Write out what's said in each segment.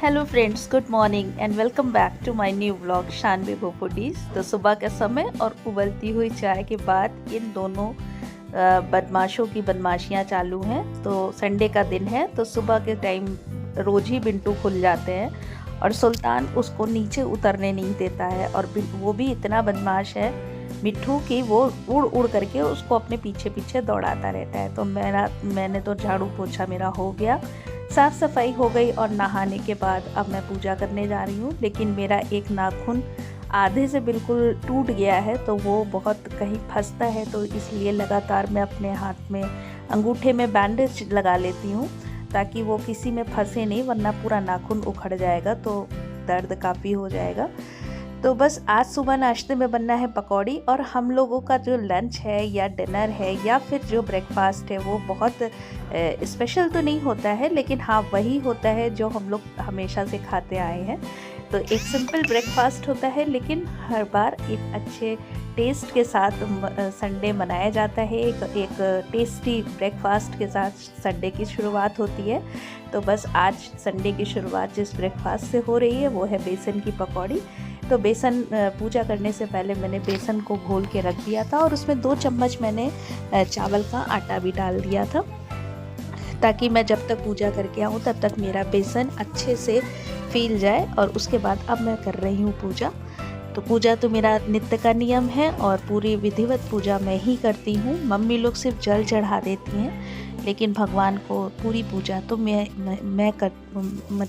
Hello friends, good morning and welcome back to my new vlog Shanvi foodies. तो सुबह का समय और उबलती हुई चाय के बाद इन दोनों बदमाशों की बदमाशियां चालू हैं। तो संडे का दिन है तो सुबह के टाइम रोज ही बिंटू खुल जाते हैं और सुल्तान उसको नीचे उतरने नहीं देता है। और वो भी इतना बदमाश है मिट्ठू कि वो उड़ उड़ करके उसको अपने पीछे पीछे दौड़ाता रहता है। तो मैंने तो झाड़ू पोछा मेरा हो गया, साफ़ सफाई हो गई और नहाने के बाद अब मैं पूजा करने जा रही हूँ। लेकिन मेरा एक नाखून आधे से बिल्कुल टूट गया है तो वो बहुत कहीं फंसता है, तो इसलिए लगातार मैं अपने हाथ में अंगूठे में बैंडेज लगा लेती हूँ ताकि वो किसी में फंसे नहीं, वरना पूरा नाखून उखड़ जाएगा तो दर्द काफ़ी हो जाएगा। तो बस आज सुबह नाश्ते में बनना है पकौड़ी, और हम लोगों का जो लंच है या डिनर है या फिर जो ब्रेकफास्ट है वो बहुत स्पेशल तो नहीं होता है, लेकिन हाँ वही होता है जो हम लोग हमेशा से खाते आए हैं। तो एक सिंपल ब्रेकफास्ट होता है, लेकिन हर बार एक अच्छे टेस्ट के साथ संडे मनाया जाता है। एक टेस्टी ब्रेकफास्ट के साथ संडे की शुरुआत होती है। तो बस आज संडे की शुरुआत जिस ब्रेकफास्ट से हो रही है वो है बेसन की पकौड़ी। तो बेसन पूजा करने से पहले मैंने बेसन को घोल के रख दिया था और उसमें 2 चम्मच मैंने चावल का आटा भी डाल दिया था, ताकि मैं जब तक पूजा करके आऊँ तब तक मेरा बेसन अच्छे से फील जाए। और उसके बाद अब मैं कर रही हूँ पूजा। तो पूजा तो मेरा नित्य का नियम है और पूरी विधिवत पूजा मैं ही करती हूँ। मम्मी लोग सिर्फ जल चढ़ा देती हैं, लेकिन भगवान को पूरी पूजा तो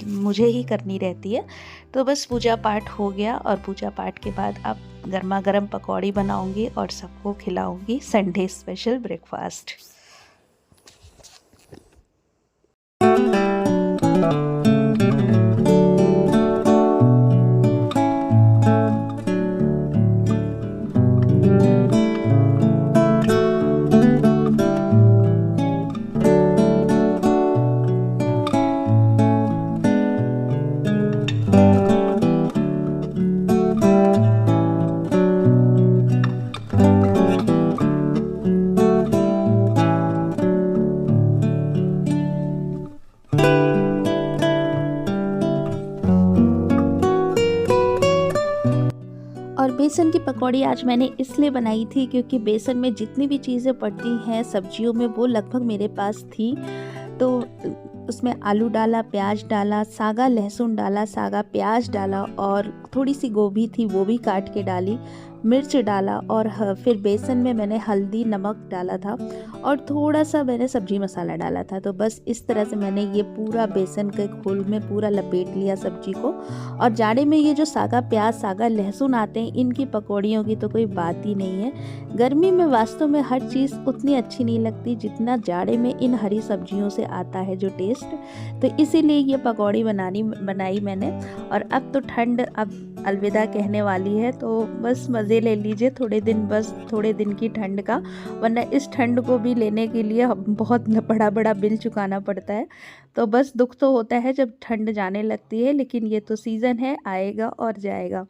मुझे ही करनी रहती है। तो बस पूजा पाठ हो गया और पूजा पाठ के बाद अब गर्मा गर्म पकौड़ी बनाऊंगी और सबको खिलाऊंगी संडे स्पेशल ब्रेकफास्ट। और बेसन की पकौड़ी आज मैंने इसलिए बनाई थी क्योंकि बेसन में जितनी भी चीज़ें पड़ती हैं सब्जियों में वो लगभग मेरे पास थी। तो उसमें आलू डाला, प्याज डाला, सागा लहसुन डाला, सागा प्याज डाला और थोड़ी सी गोभी थी वो भी काट के डाली, मिर्च डाला और फिर बेसन में मैंने हल्दी नमक डाला था और थोड़ा सा मैंने सब्जी मसाला डाला था। तो बस इस तरह से मैंने ये पूरा बेसन के घोल में पूरा लपेट लिया सब्जी को। और जाड़े में ये जो सागा प्याज सागा लहसुन आते हैं इनकी पकौड़ियों की तो कोई बात ही नहीं है। गर्मी में वास्तव में हर चीज़ उतनी अच्छी नहीं लगती जितना जाड़े में इन हरी सब्जियों से आता है जो टेस्ट। तो इसीलिए ये पकौड़ी बनाई मैंने। और अब तो ठंड अब अलविदा कहने वाली है, तो बस मज़े ले लीजिए थोड़े दिन, बस थोड़े दिन की ठंड का, वरना इस ठंड को भी लेने के लिए बहुत बड़ा बड़ा बिल चुकाना पड़ता है। तो बस दुख तो होता है जब ठंड जाने लगती है, लेकिन ये तो सीज़न है, आएगा और जाएगा।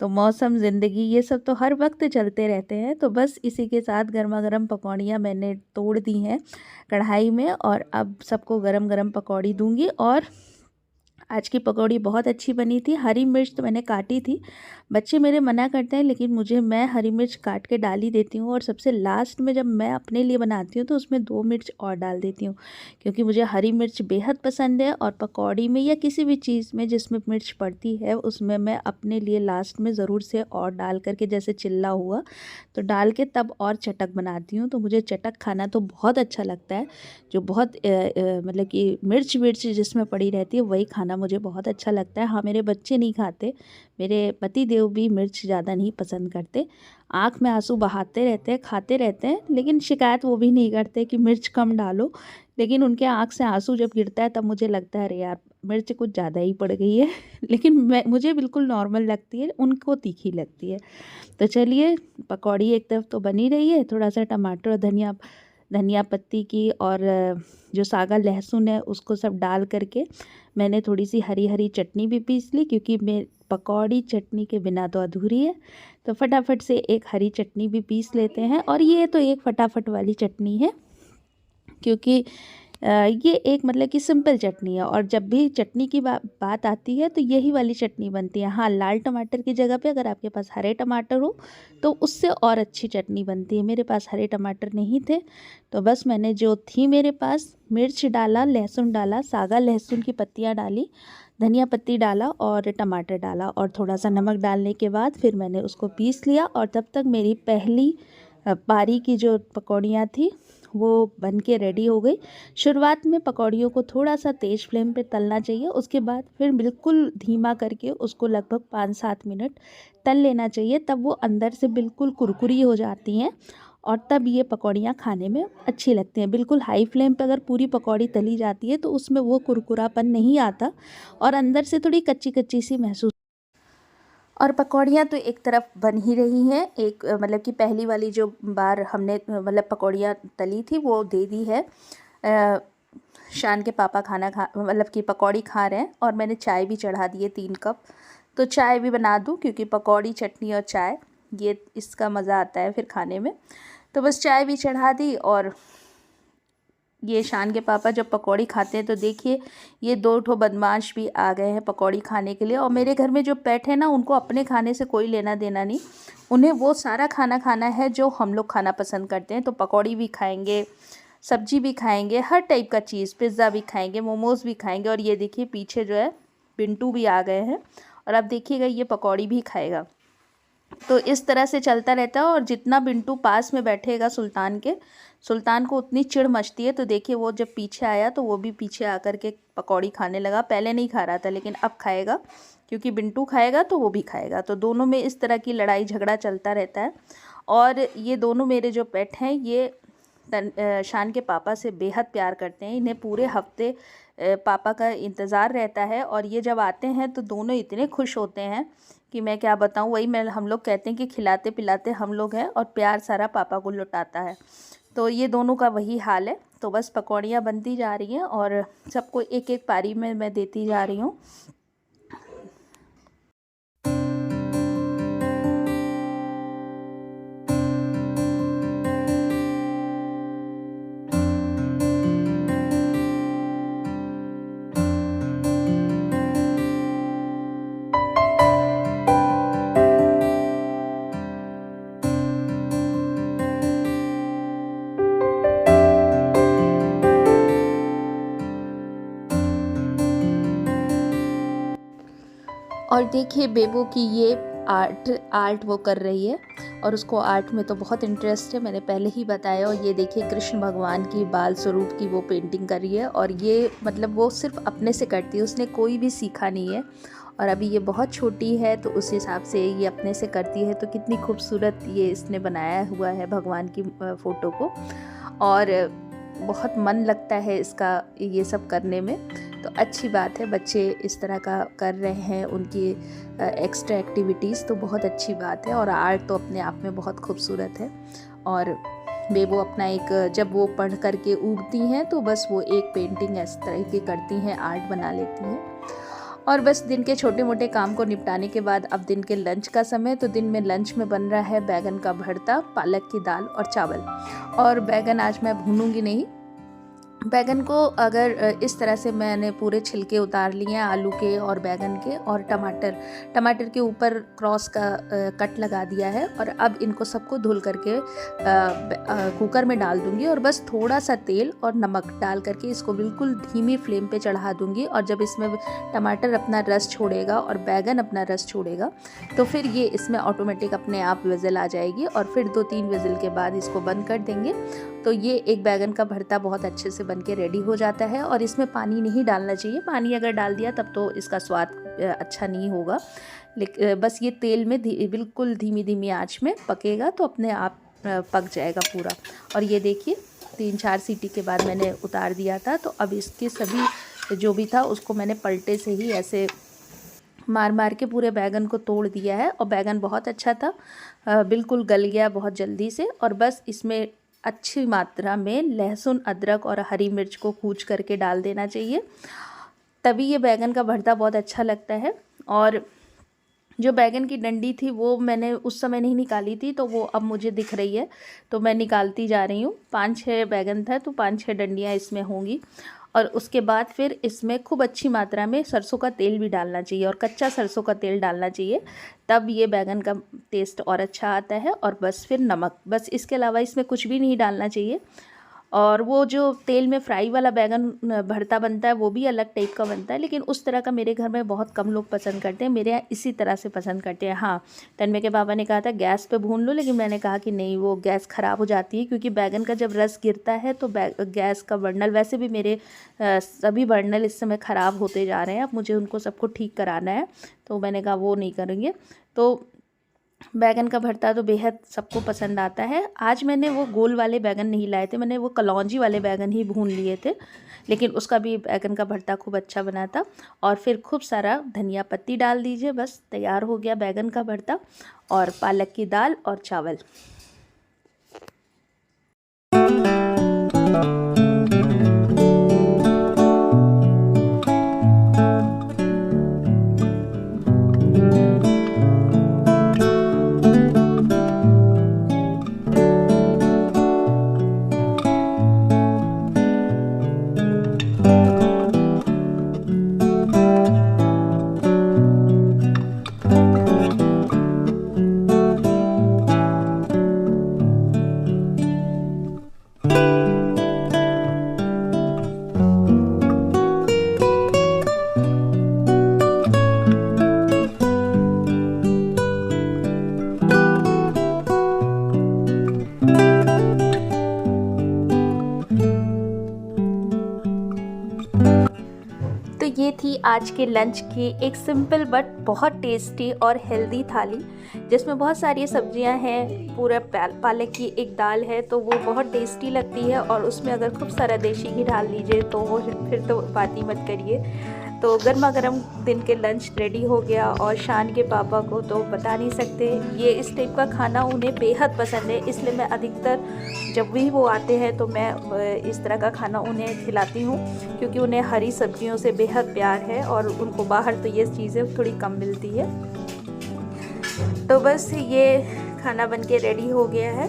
तो मौसम, ज़िंदगी, ये सब तो हर वक्त चलते रहते हैं। तो बस इसी के साथ गर्मा गर्म पकौड़ियाँ मैंने तोड़ दी हैं कढ़ाई में और अब सबको गरम गरम पकौड़ी दूंगी। और आज की पकौड़ी बहुत अच्छी बनी थी। हरी मिर्च तो मैंने काटी थी, बच्चे मेरे मना करते हैं लेकिन मैं हरी मिर्च काट के डाल ही देती हूँ। और सबसे लास्ट में जब मैं अपने लिए बनाती हूँ तो उसमें 2 मिर्च और डाल देती हूँ, क्योंकि मुझे हरी मिर्च बेहद पसंद है। और पकौड़ी में या किसी भी चीज़ में जिसमें मिर्च पड़ती है उसमें मैं अपने लिए लास्ट में ज़रूर से और डाल करके, जैसे चिल्ला हुआ तो डाल के तब और चटक बनाती हूँ। तो मुझे चटक खाना तो बहुत अच्छा लगता है, जो बहुत मतलब कि मिर्च विर्च जिसमें पड़ी रहती है वही खाना मुझे बहुत अच्छा लगता है। हाँ, मेरे बच्चे नहीं खाते, मेरे पति देव भी मिर्च ज़्यादा नहीं पसंद करते, आँख में आंसू बहाते रहते हैं, खाते रहते हैं, लेकिन शिकायत वो भी नहीं करते कि मिर्च कम डालो। लेकिन उनके आँख से आंसू जब गिरता है तब मुझे लगता है अरे यार मिर्च कुछ ज़्यादा ही पड़ गई है लेकिन मुझे बिल्कुल नॉर्मल लगती है, उनको तीखी लगती है। तो चलिए, पकौड़ी एक तरफ तो बनी रही है, थोड़ा सा टमाटर और धनिया पत्ती की और जो सागा लहसुन है उसको सब डाल करके मैंने थोड़ी सी हरी हरी चटनी भी पीस ली, क्योंकि मैं पकौड़ी चटनी के बिना तो अधूरी है। तो फटाफट से एक हरी चटनी भी पीस लेते हैं। और ये तो एक फटाफट वाली चटनी है, क्योंकि ये एक मतलब कि सिंपल चटनी है। और जब भी चटनी की बात आती है तो यही वाली चटनी बनती है। हाँ, लाल टमाटर की जगह पे अगर आपके पास हरे टमाटर हो तो उससे और अच्छी चटनी बनती है। मेरे पास हरे टमाटर नहीं थे, तो बस मैंने जो थी मेरे पास, मिर्च डाला, लहसुन डाला, सागा लहसुन की पत्तियाँ डाली, धनिया पत्ती डाला और टमाटर डाला और थोड़ा सा नमक डालने के बाद फिर मैंने उसको पीस लिया। और तब तक मेरी पहली पारी की जो पकौड़ियाँ थी वो बन के रेडी हो गई। शुरुआत में पकौड़ियों को थोड़ा सा तेज़ फ्लेम पे तलना चाहिए, उसके बाद फिर बिल्कुल धीमा करके उसको लगभग 5-7 मिनट तल लेना चाहिए, तब वो अंदर से बिल्कुल कुरकुरी हो जाती हैं और तब ये पकौड़ियाँ खाने में अच्छी लगती हैं। बिल्कुल हाई फ्लेम पे अगर पूरी पकौड़ी तली जाती है तो उसमें वो कुरकुरापन नहीं आता और अंदर से थोड़ी कच्ची कच्ची सी महसूस। और पकौड़ियाँ तो एक तरफ बन ही रही हैं, एक मतलब कि पहली वाली जो बार हमने मतलब पकौड़ियाँ तली थी वो दे दी है। शान के पापा खाना खा मतलब कि पकौड़ी खा रहे हैं और मैंने चाय भी चढ़ा दी है 3 कप। तो चाय भी बना दूं क्योंकि पकौड़ी, चटनी और चाय ये इसका मज़ा आता है फिर खाने में। तो बस चाय भी चढ़ा दी। और ये शान के पापा जब पकौड़ी खाते हैं तो देखिए ये 2 ठो बदमाश भी आ गए हैं पकौड़ी खाने के लिए। और मेरे घर में जो पेट है ना, उनको अपने खाने से कोई लेना देना नहीं, उन्हें वो सारा खाना खाना है जो हम लोग खाना पसंद करते हैं। तो पकौड़ी भी खाएंगे, सब्जी भी खाएंगे, हर टाइप का चीज़, पिज़्ज़ा भी खाएंगे, मोमोज़ भी खाएंगे। और ये देखिए पीछे जो है पिंटू भी आ गए हैं और अब देखिएगा ये पकौड़ी भी खाएगा। तो इस तरह से चलता रहता है। और जितना बिंटू पास में बैठेगा सुल्तान को उतनी चिढ़ मचती है। तो देखिए वो जब पीछे आया तो वो भी पीछे आकर के पकौड़ी खाने लगा। पहले नहीं खा रहा था लेकिन अब खाएगा, क्योंकि बिंटू खाएगा तो वो भी खाएगा। तो दोनों में इस तरह की लड़ाई झगड़ा चलता रहता है। और ये दोनों मेरे जो पेट हैं ये शान के पापा से बेहद प्यार करते हैं। इन्हें पूरे हफ्ते पापा का इंतज़ार रहता है और ये जब आते हैं तो दोनों इतने खुश होते हैं कि मैं क्या बताऊं। वही हम लोग कहते हैं कि खिलाते पिलाते हम लोग हैं और प्यार सारा पापा को लुटाता है। तो ये दोनों का वही हाल है। तो बस पकौड़ियाँ बनती जा रही हैं और सबको एक एक पारी में मैं देती जा रही हूँ। और देखिए बेबो की ये आर्ट वो कर रही है और उसको आर्ट में तो बहुत इंटरेस्ट है, मैंने पहले ही बताया। और ये देखिए कृष्ण भगवान की बाल स्वरूप की वो पेंटिंग कर रही है और ये मतलब वो सिर्फ अपने से करती है, उसने कोई भी सीखा नहीं है। और अभी ये बहुत छोटी है तो उस हिसाब से ये अपने से करती है। तो कितनी खूबसूरत ये इसने बनाया हुआ है भगवान की फ़ोटो को, और बहुत मन लगता है इसका ये सब करने में। तो अच्छी बात है, बच्चे इस तरह का कर रहे हैं, उनकी एक्स्ट्रा एक्टिविटीज़ तो बहुत अच्छी बात है। और आर्ट तो अपने आप में बहुत खूबसूरत है। और बेबो अपना एक, जब वो पढ़ करके उगती हैं तो बस वो एक पेंटिंग इस तरह की करती हैं, आर्ट बना लेती हैं। और बस दिन के छोटे मोटे काम को निपटाने के बाद अब दिन के लंच का समय। तो दिन में लंच में बन रहा है बैगन का भरता, पालक की दाल और चावल। और बैगन आज मैं भूनूंगी नहीं, बैगन को अगर इस तरह से मैंने पूरे छिलके उतार लिए हैं आलू के और बैगन के, और टमाटर के ऊपर क्रॉस का कट लगा दिया है। और अब इनको सबको धुल करके कुकर में डाल दूंगी और बस थोड़ा सा तेल और नमक डाल करके इसको बिल्कुल धीमी फ्लेम पे चढ़ा दूंगी। और जब इसमें टमाटर अपना रस छोड़ेगा और बैगन अपना रस छोड़ेगा तो फिर ये इसमें ऑटोमेटिक अपने आप विजिल आ जाएगी और फिर 2-3 विजिल के बाद इसको बंद कर देंगे। तो ये एक बैगन का भरता बहुत अच्छे से बनके रेडी हो जाता है। और इसमें पानी नहीं डालना चाहिए, पानी अगर डाल दिया तब तो इसका स्वाद अच्छा नहीं होगा। लेकिन बस ये तेल में बिल्कुल धीमी धीमी आंच में पकेगा तो अपने आप पक जाएगा पूरा। और ये देखिए 3-4 सीटी के बाद मैंने उतार दिया था। तो अब इसके सभी जो भी था उसको मैंने पलटे से ही ऐसे मार मार के पूरे बैगन को तोड़ दिया है। और बैगन बहुत अच्छा था, बिल्कुल गल गया बहुत जल्दी से। और बस इसमें अच्छी मात्रा में लहसुन, अदरक और हरी मिर्च को कूच करके डाल देना चाहिए, तभी ये बैगन का भरता बहुत अच्छा लगता है। और जो बैगन की डंडी थी वो मैंने उस समय नहीं निकाली थी, तो वो अब मुझे दिख रही है, तो मैं निकालती जा रही हूँ। 5-6 बैगन था, तो 5-6 डंडियाँ इसमें होंगी। और उसके बाद फिर इसमें खूब अच्छी मात्रा में सरसों का तेल भी डालना चाहिए, और कच्चा सरसों का तेल डालना चाहिए, तब ये बैगन का टेस्ट और अच्छा आता है। और बस फिर नमक, बस इसके अलावा इसमें कुछ भी नहीं डालना चाहिए। और वो जो तेल में फ्राई वाला बैगन भरता बनता है वो भी अलग टाइप का बनता है, लेकिन उस तरह का मेरे घर में बहुत कम लोग पसंद करते हैं। मेरे यहाँ इसी तरह से पसंद करते हैं। हाँ, तन्मय के पापा ने कहा था गैस पे भून लो, लेकिन मैंने कहा कि नहीं, वो गैस ख़राब हो जाती है, क्योंकि बैगन का जब रस गिरता है तो गैस का बर्नल, वैसे भी मेरे सभी बर्नल इस समय ख़राब होते जा रहे हैं, अब मुझे उनको सबको ठीक कराना है, तो मैंने कहा वो नहीं करेंगे। तो बैगन का भरता तो बेहद सबको पसंद आता है। आज मैंने वो गोल वाले बैगन नहीं लाए थे, मैंने वो कलौंजी वाले बैगन ही भून लिए थे, लेकिन उसका भी बैगन का भरता खूब अच्छा बना था। और फिर खूब सारा धनिया पत्ती डाल दीजिए, बस तैयार हो गया बैगन का भरता और पालक की दाल और चावल। तो ये थी आज के लंच की एक सिंपल बट बहुत टेस्टी और हेल्दी थाली, जिसमें बहुत सारी सब्जियां हैं, पूरा पालक की एक दाल है, तो वो बहुत टेस्टी लगती है। और उसमें अगर खूब सारा देसी घी डाल लीजिए तो वो फिर तो बात ही मत करिए। तो गर्मा गर्म दिन के लंच रेडी हो गया। और शान के पापा को तो बता नहीं सकते, ये इस टाइप का खाना उन्हें बेहद पसंद है, इसलिए मैं अधिकतर जब भी वो आते हैं तो मैं इस तरह का खाना उन्हें खिलाती हूँ, क्योंकि उन्हें हरी सब्जियों से बेहद प्यार है और उनको बाहर तो ये चीज़ें थोड़ी कम मिलती है। तो बस ये खाना बनके रेडी हो गया है।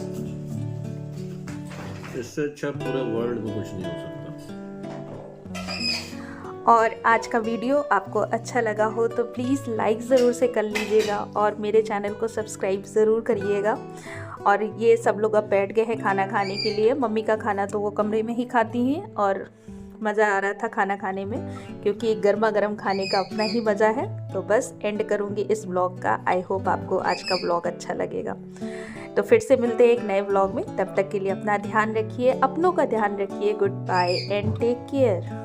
इससे अच्छा पूरे वर्ल्ड में कुछ नहीं हो सकता। और आज का वीडियो आपको अच्छा लगा हो तो प्लीज़ लाइक ज़रूर से कर लीजिएगा और मेरे चैनल को सब्सक्राइब ज़रूर करिएगा। और ये सब लोग अब बैठ गए हैं खाना खाने के लिए। मम्मी का खाना तो वो कमरे में ही खाती हैं, और मज़ा आ रहा था खाना खाने में, क्योंकि गर्मा गर्म खाने का अपना ही मज़ा है। तो बस एंड करूँगी इस ब्लॉग का। आई होप आपको आज का ब्लॉग अच्छा लगेगा। तो फिर से मिलते हैं एक नए ब्लॉग में, तब तक के लिए अपना ध्यान रखिए, अपनों का ध्यान रखिए। Good bye and take care.